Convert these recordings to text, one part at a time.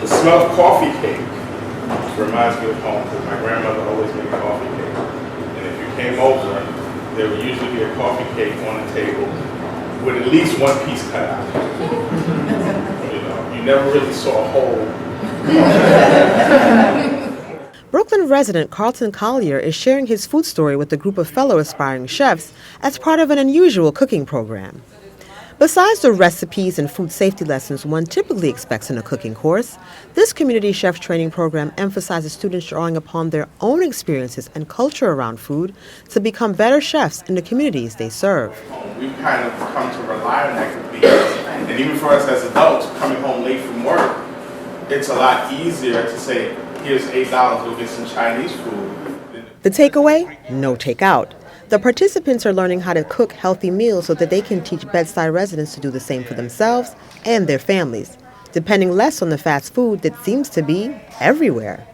The smell of coffee cake reminds me of home because my grandmother always made coffee cake. And if you came over, there would usually be a coffee cake on the table with at least one piece cut out. You never really saw a whole. Brooklyn resident Carlton Collier is sharing his food story with a group of fellow aspiring chefs as part of an unusual cooking program. Besides the recipes and food safety lessons one typically expects in a cooking course, this community chef training program emphasizes students drawing upon their own experiences and culture around food to become better chefs in the communities they serve. We've kind of come to rely on that because, and even for us as adults coming home late from work, it's a lot easier to say, here's $8, go get some Chinese food. The takeaway? No takeout. The participants are learning how to cook healthy meals so that they can teach Bed-Stuy residents to do the same for themselves and their families, depending less on the fast food that seems to be everywhere.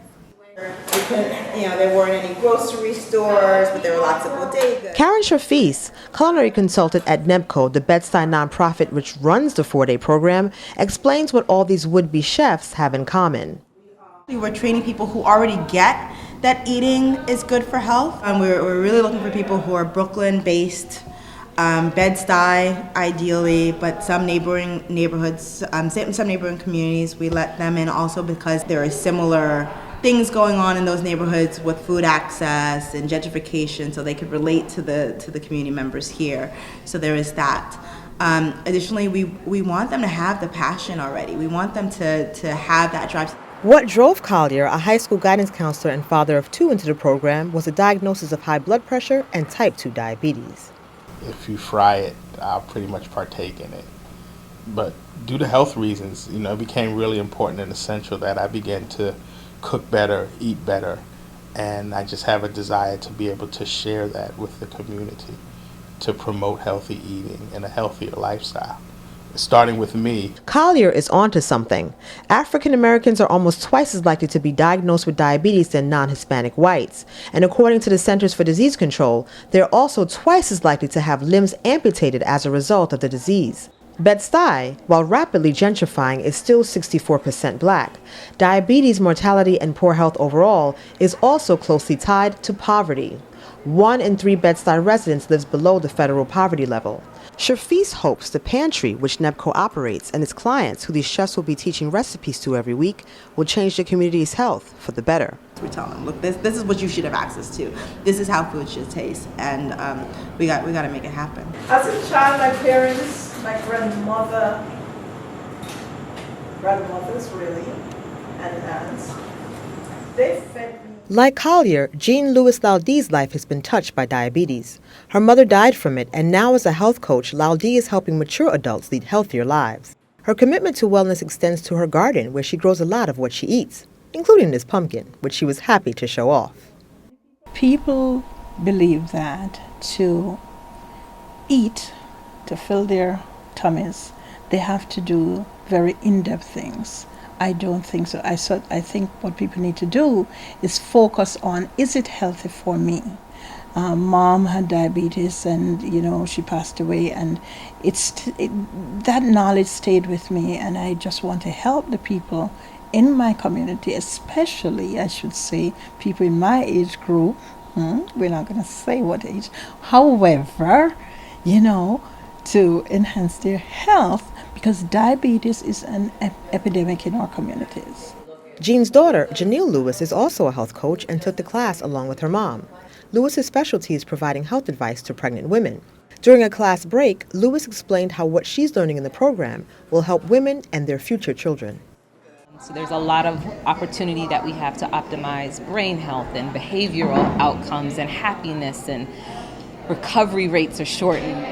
There weren't any grocery stores, but there were lots of bodegas. Karen Shafis, culinary consultant at NEBCO, the Bed-Stuy nonprofit which runs the 4-day program, explains what all these would-be chefs have in common. We're training people who already get that eating is good for health. We're really looking for people who are Brooklyn-based, Bed-Stuy ideally, but some neighboring neighborhoods, some neighboring communities, we let them in also because there are similar things going on in those neighborhoods with food access and gentrification, so they could relate to the community members here. So there is that. Additionally, we want them to have the passion already. We want them to have that drive. What drove Collier, a high school guidance counselor and father of 2, into the program was a diagnosis of high blood pressure and type 2 diabetes. If you fry it, I'll pretty much partake in it. But due to health reasons, it became really important and essential that I began to cook better, eat better, and I just have a desire to be able to share that with the community, to promote healthy eating and a healthier lifestyle. Starting with me. Collier is onto something. African Americans are almost twice as likely to be diagnosed with diabetes than non-Hispanic whites. And according to the Centers for Disease Control, they're also twice as likely to have limbs amputated as a result of the disease. Bed-Stuy, while rapidly gentrifying, is still 64% black. Diabetes mortality and poor health overall is also closely tied to poverty. 1 in 3 Bed-Stuy residents lives below the federal poverty level. Shafis hopes the pantry, which NEBCO operates, and its clients, who these chefs will be teaching recipes to every week, will change the community's health for the better. We tell them, look, this is what you should have access to. This is how food should taste, and we got to make it happen. As a child, my parents, my grandmothers really, and aunts, they fed me. Like Collier, Jean Louis Laldi's life has been touched by diabetes. Her mother died from it, and now as a health coach, Laldi is helping mature adults lead healthier lives. Her commitment to wellness extends to her garden, where she grows a lot of what she eats, including this pumpkin, which she was happy to show off. People believe that to eat, to fill their tummies, they have to do very in-depth things. I don't think so. I think what people need to do is focus on, is it healthy for me? Mom had diabetes and, she passed away, and that knowledge stayed with me, and I just want to help the people in my community, especially, I should say, people in my age group. We're not going to say what age. However, to enhance their health, because diabetes is an epidemic in our communities. Jean's daughter, Janelle Lewis, is also a health coach and took the class along with her mom. Lewis's specialty is providing health advice to pregnant women. During a class break, Lewis explained how what she's learning in the program will help women and their future children. So there's a lot of opportunity that we have to optimize brain health and behavioral outcomes and happiness, and recovery rates are shortened.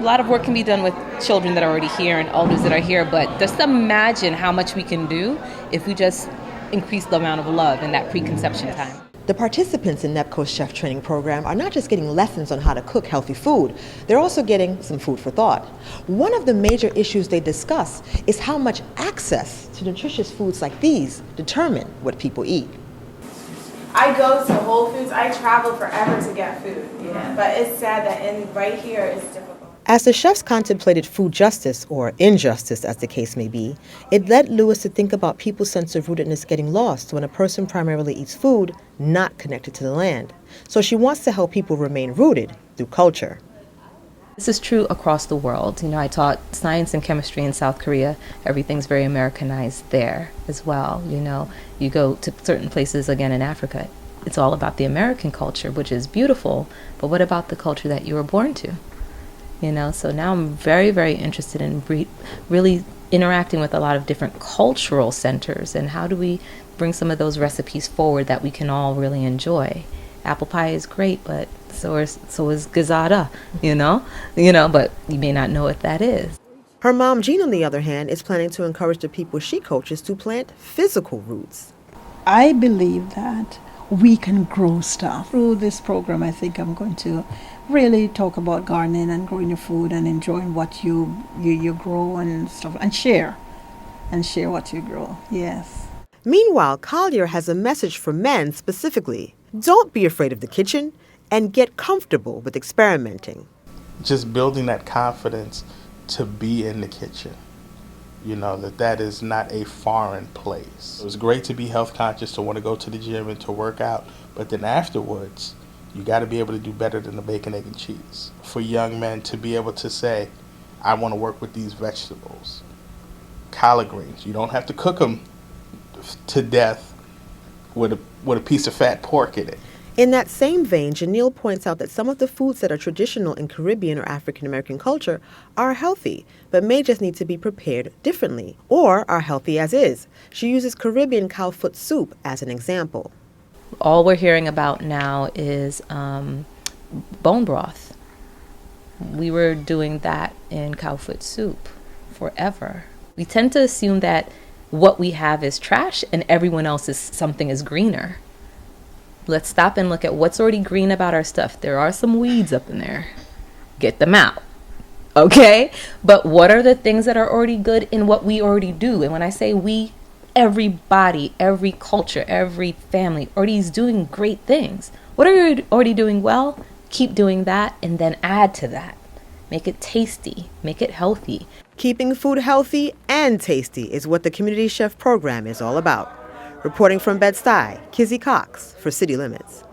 A lot of work can be done with children that are already here and elders that are here, but just imagine how much we can do if we just increase the amount of love in that preconception time. The participants in NEBCO's chef training program are not just getting lessons on how to cook healthy food, they're also getting some food for thought. One of the major issues they discuss is how much access to nutritious foods like these determine what people eat. I go to Whole Foods. I travel forever to get food, but it's sad that right here it's difficult. As the chefs contemplated food justice, or injustice as the case may be, it led Lewis to think about people's sense of rootedness getting lost when a person primarily eats food not connected to the land. So she wants to help people remain rooted through culture. This is true across the world. I taught science and chemistry in South Korea. Everything's very Americanized there as well. You go to certain places again in Africa, it's all about the American culture, which is beautiful, but what about the culture that you were born to? So now I'm very, very interested in really interacting with a lot of different cultural centers, and how do we bring some of those recipes forward that we can all really enjoy. Apple pie is great, but so is gazada, but you may not know what that is. Her mom, Jean, on the other hand, is planning to encourage the people she coaches to plant physical roots. I believe that we can grow stuff. Through this program, I think I'm going to really talk about gardening and growing your food and enjoying what you grow and stuff, and share what you grow. Yes. Meanwhile, Collier has a message for men specifically. Don't be afraid of the kitchen and get comfortable with experimenting. Just building that confidence to be in the kitchen. That is not a foreign place. It was great to be health conscious, to want to go to the gym and to work out, but then afterwards, you got to be able to do better than the bacon, egg, and cheese. For young men to be able to say, I want to work with these vegetables, collard greens. You don't have to cook them to death with a piece of fat pork in it. In that same vein, Janelle points out that some of the foods that are traditional in Caribbean or African American culture are healthy, but may just need to be prepared differently, or are healthy as is. She uses Caribbean cow foot soup as an example. All we're hearing about now is bone broth. We were doing that in cow foot soup forever. We tend to assume that what we have is trash and everyone else's something is greener. Let's stop and look at what's already green about our stuff. There are some weeds up in there. Get them out. Okay? But what are the things that are already good in what we already do? And when I say we, everybody, every culture, every family already is doing great things. What are you already doing well? Keep doing that and then add to that. Make it tasty. Make it healthy. Keeping food healthy and tasty is what the Community Chef program is all about. Reporting from Bed-Stuy, Kizzy Cox for City Limits.